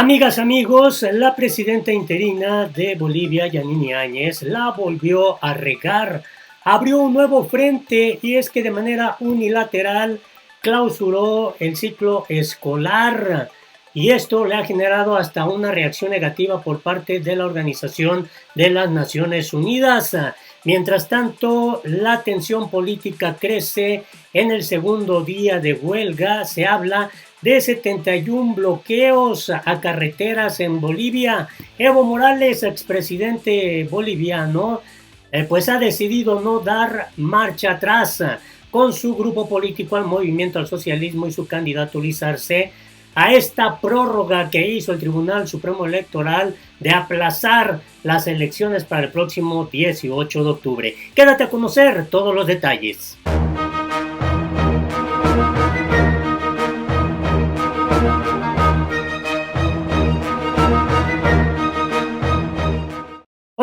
Amigas, amigos, la presidenta interina de Bolivia, Yanine Áñez, la volvió a regar. Abrió un nuevo frente y es que de manera unilateral clausuró el ciclo escolar. Y esto le ha generado hasta una reacción negativa por parte de la Organización de las Naciones Unidas. Mientras tanto, la tensión política crece. En el segundo día de huelga se habla de 71 bloqueos a carreteras en Bolivia. Evo Morales, expresidente boliviano, pues ha decidido no dar marcha atrás con su grupo político al Movimiento al Socialismo y su candidato Luis Arce a esta prórroga que hizo el Tribunal Supremo Electoral de aplazar las elecciones para el próximo 18 de octubre. Quédate a conocer todos los detalles.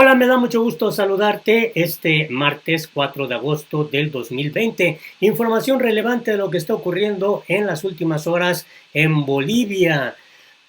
Hola, me da mucho gusto saludarte este martes 4 de agosto del 2020. Información relevante de lo que está ocurriendo en las últimas horas en Bolivia.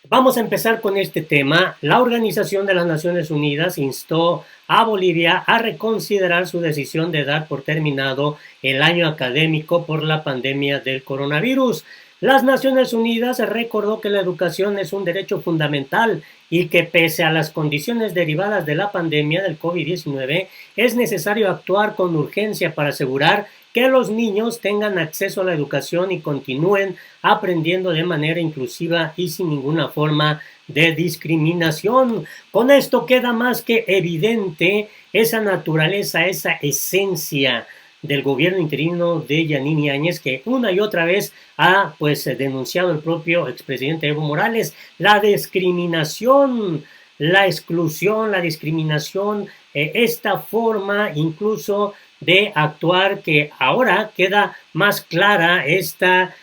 Vamos a empezar con este tema. La Organización de las Naciones Unidas instó a Bolivia a reconsiderar su decisión de dar por terminado el año académico por la pandemia del coronavirus. Las Naciones Unidas recordó que la educación es un derecho fundamental y que pese a las condiciones derivadas de la pandemia del COVID-19, es necesario actuar con urgencia para asegurar que los niños tengan acceso a la educación y continúen aprendiendo de manera inclusiva y sin ninguna forma de discriminación. Con esto queda más que evidente esa naturaleza, esa esencia del gobierno interino de Yanine Áñez, que una y otra vez ha denunciado el propio expresidente Evo Morales, la discriminación, la exclusión, la discriminación, esta forma incluso de actuar que ahora queda más clara esta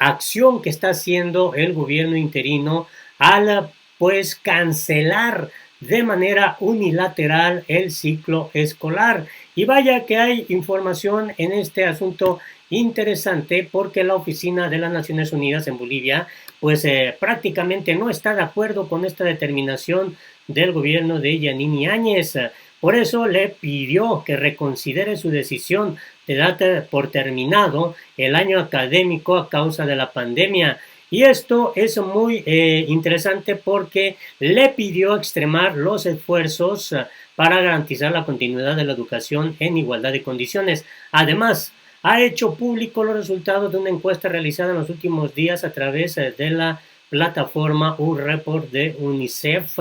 acción que está haciendo el gobierno interino al cancelar de manera unilateral el ciclo escolar. Y vaya que hay información en este asunto interesante porque la Oficina de las Naciones Unidas en Bolivia prácticamente no está de acuerdo con esta determinación del gobierno de Yanine Áñez. Por eso le pidió que reconsidere su decisión de dar por terminado el año académico a causa de la pandemia. Y esto es muy interesante porque le pidió extremar los esfuerzos para garantizar la continuidad de la educación en igualdad de condiciones. Además, ha hecho público los resultados de una encuesta realizada en los últimos días a través de la plataforma U-Report de UNICEF,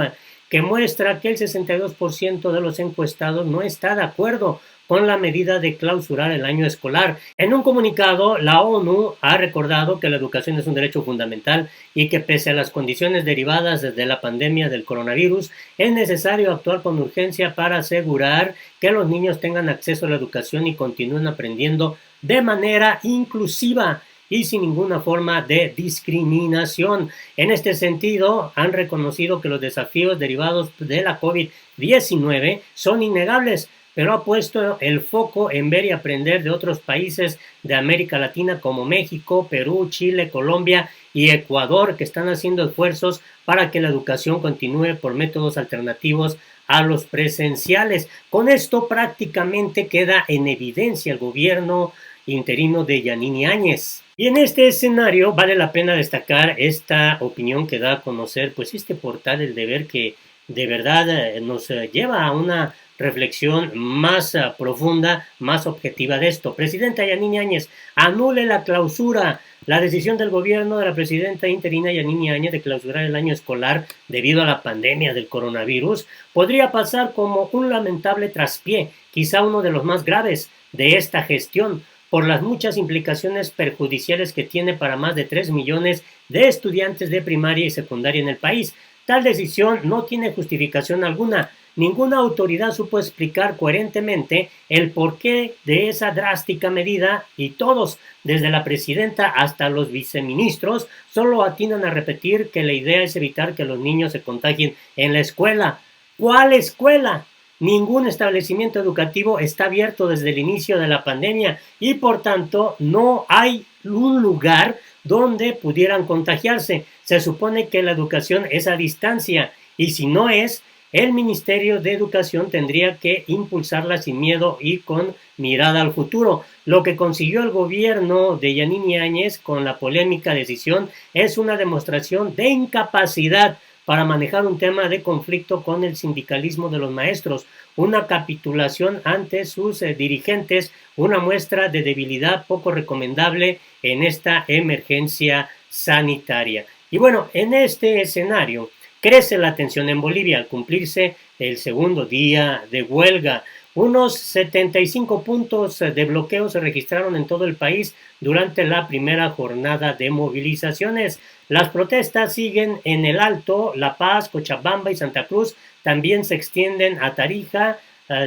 que muestra que el 62% de los encuestados no está de acuerdo con la medida de clausurar el año escolar. En un comunicado, la ONU ha recordado que la educación es un derecho fundamental y que pese a las condiciones derivadas de la pandemia del coronavirus, es necesario actuar con urgencia para asegurar que los niños tengan acceso a la educación y continúen aprendiendo de manera inclusiva y sin ninguna forma de discriminación. En este sentido, han reconocido que los desafíos derivados de la COVID-19 son innegables, pero ha puesto el foco en ver y aprender de otros países de América Latina como México, Perú, Chile, Colombia y Ecuador, que están haciendo esfuerzos para que la educación continúe por métodos alternativos a los presenciales. Con esto prácticamente queda en evidencia el gobierno interino de Yanine Áñez. Y en este escenario vale la pena destacar esta opinión que da a conocer este portal El Deber, que de verdad nos lleva a una reflexión más profunda, más objetiva de esto. Presidenta Yanine Áñez, anule la clausura. La decisión del gobierno de la presidenta interina Yanine Áñez de clausurar el año escolar debido a la pandemia del coronavirus podría pasar como un lamentable traspié, quizá uno de los más graves de esta gestión, por las muchas implicaciones perjudiciales que tiene para más de 3 millones de estudiantes de primaria y secundaria en el país. Tal decisión no tiene justificación alguna. Ninguna autoridad supo explicar coherentemente el porqué de esa drástica medida y todos, desde la presidenta hasta los viceministros, solo atinan a repetir que la idea es evitar que los niños se contagien en la escuela. ¿Cuál escuela? Ningún establecimiento educativo está abierto desde el inicio de la pandemia y por tanto no hay un lugar donde pudieran contagiarse. Se supone que la educación es a distancia y si no es, el Ministerio de Educación tendría que impulsarla sin miedo y con mirada al futuro. Lo que consiguió el gobierno de Yanine Áñez con la polémica decisión es una demostración de incapacidad para manejar un tema de conflicto con el sindicalismo de los maestros, una capitulación ante sus dirigentes, una muestra de debilidad poco recomendable en esta emergencia sanitaria. Y bueno, en este escenario crece la tensión en Bolivia al cumplirse el segundo día de huelga. Unos 75 puntos de bloqueo se registraron en todo el país durante la primera jornada de movilizaciones. Las protestas siguen en El Alto, La Paz, Cochabamba y Santa Cruz. También se extienden a Tarija,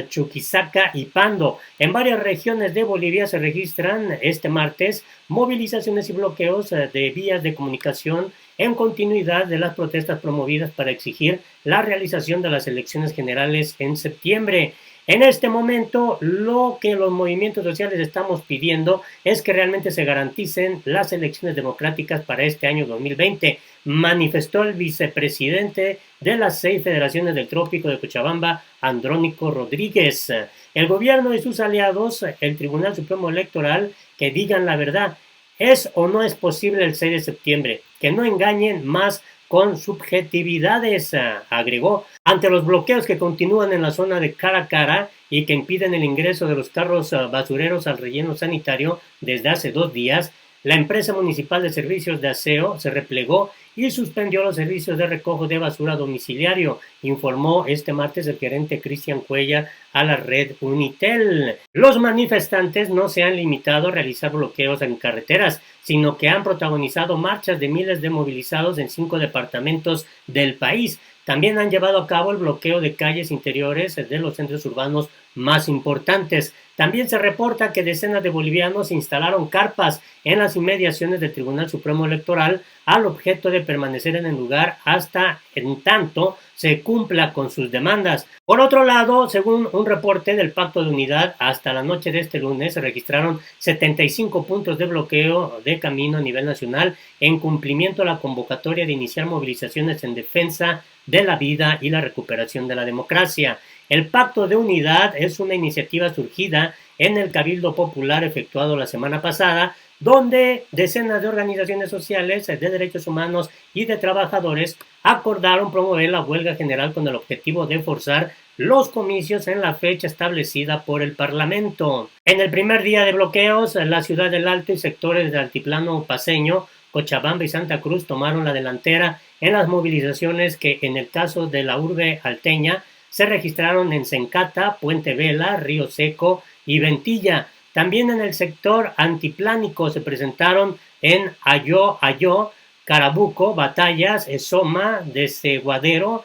Chuquisaca y Pando. En varias regiones de Bolivia se registran este martes movilizaciones y bloqueos de vías de comunicación en continuidad de las protestas promovidas para exigir la realización de las elecciones generales en septiembre. En este momento, lo que los movimientos sociales estamos pidiendo es que realmente se garanticen las elecciones democráticas para este año 2020, manifestó el vicepresidente de las 6 federaciones del Trópico de Cochabamba, Andrónico Rodríguez. El gobierno y sus aliados, el Tribunal Supremo Electoral, que digan la verdad. ¿Es o no es posible el 6 de septiembre? Que no engañen más con subjetividades, agregó. Ante los bloqueos que continúan en la zona de Caracara y que impiden el ingreso de los carros basureros al relleno sanitario desde hace 2 días, la empresa municipal de servicios de aseo se replegó y suspendió los servicios de recojo de basura domiciliario, informó este martes el gerente Cristian Cuellar a la red Unitel. Los manifestantes no se han limitado a realizar bloqueos en carreteras, sino que han protagonizado marchas de miles de movilizados en 5 departamentos del país. También han llevado a cabo el bloqueo de calles interiores de los centros urbanos más importantes. También se reporta que decenas de bolivianos instalaron carpas en las inmediaciones del Tribunal Supremo Electoral al objeto de permanecer en el lugar hasta en tanto se cumpla con sus demandas. Por otro lado, según un reporte del Pacto de Unidad, hasta la noche de este lunes se registraron 75 puntos de bloqueo de camino a nivel nacional en cumplimiento a la convocatoria de iniciar movilizaciones en defensa de la vida y la recuperación de la democracia. El Pacto de Unidad es una iniciativa surgida en el Cabildo Popular efectuado la semana pasada, donde decenas de organizaciones sociales de derechos humanos y de trabajadores acordaron promover la huelga general con el objetivo de forzar los comicios en la fecha establecida por el Parlamento. En el primer día de bloqueos, la ciudad del Alto y sectores del altiplano paceño, Cochabamba y Santa Cruz tomaron la delantera en las movilizaciones que, en el caso de la urbe alteña, se registraron en Sencata, Puente Vela, Río Seco y Ventilla. También en el sector antiplánico se presentaron en Ayó, Carabuco, Batallas, Soma, Deseguadero,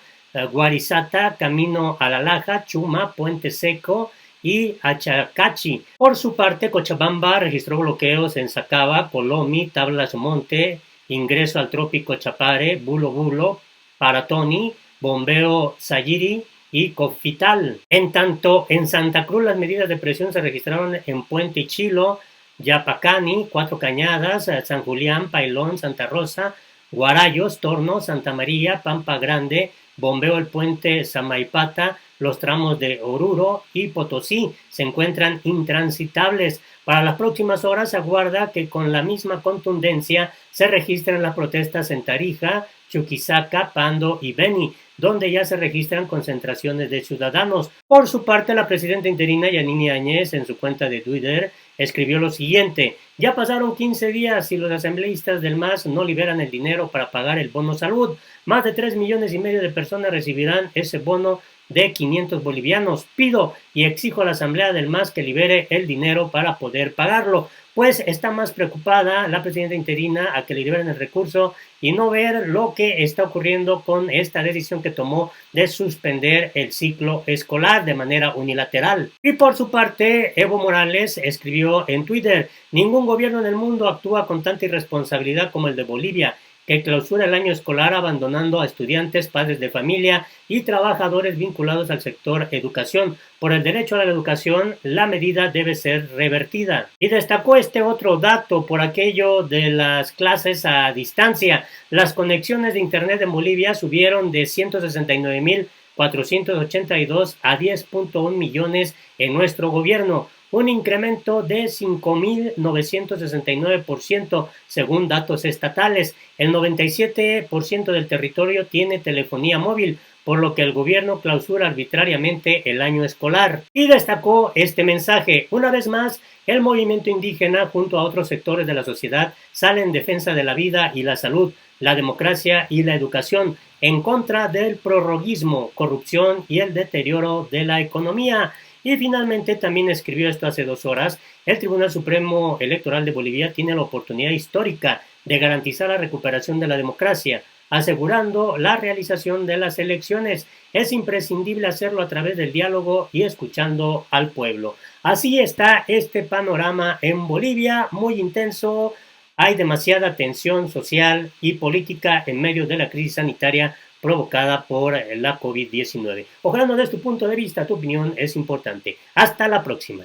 Guarizata, Camino a la Laja, Chuma, Puente Seco y Achacachi. Por su parte, Cochabamba registró bloqueos en Sacaba, Colomi, Tablas Monte, ingreso al Trópico Chapare, Bulo Bulo, Paratoni, Bombeo Sayiri y Cofital. En tanto, en Santa Cruz las medidas de presión se registraron en Puente y Chilo, Yapacani, Cuatro Cañadas, San Julián, Pailón, Santa Rosa, Guarayos, Torno, Santa María, Pampa Grande, Bombeo el Puente Samaipata, los tramos de Oruro y Potosí se encuentran intransitables. Para las próximas horas se aguarda que con la misma contundencia se registren las protestas en Tarija, Chuquisaca, Pando y Beni, donde ya se registran concentraciones de ciudadanos. Por su parte, la presidenta interina Yanine Áñez, en su cuenta de Twitter, escribió lo siguiente: ya pasaron 15 días y los asambleístas del MAS no liberan el dinero para pagar el bono salud. Más de 3,5 millones de personas recibirán ese bono de 500 bolivianos. Pido y exijo a la asamblea del MAS que libere el dinero para poder pagarlo. Pues está más preocupada la presidenta interina a que le liberen el recurso y no ver lo que está ocurriendo con esta decisión que tomó de suspender el ciclo escolar de manera unilateral. Y por su parte, Evo Morales escribió en Twitter: ningún gobierno en el mundo actúa con tanta irresponsabilidad como el de Bolivia. que clausura el año escolar abandonando a estudiantes, padres de familia y trabajadores vinculados al sector educación. Por el derecho a la educación, la medida debe ser revertida. Y destacó este otro dato por aquello de las clases a distancia. Las conexiones de Internet en Bolivia subieron de 169.482 a 10.1 millones en nuestro gobierno, un incremento de 5.969% según datos estatales. El 97% del territorio tiene telefonía móvil, por lo que el gobierno clausura arbitrariamente el año escolar. Y destacó este mensaje: una vez más, el movimiento indígena junto a otros sectores de la sociedad sale en defensa de la vida y la salud, la democracia y la educación, en contra del prorroguismo, corrupción y el deterioro de la economía. Y finalmente también escribió esto hace 2 horas: el Tribunal Supremo Electoral de Bolivia tiene la oportunidad histórica de garantizar la recuperación de la democracia, asegurando la realización de las elecciones. Es imprescindible hacerlo a través del diálogo y escuchando al pueblo. Así está este panorama en Bolivia, muy intenso. Hay demasiada tensión social y política en medio de la crisis sanitaria provocada por la COVID-19. Ojalá no des tu punto de vista, tu opinión es importante. Hasta la próxima.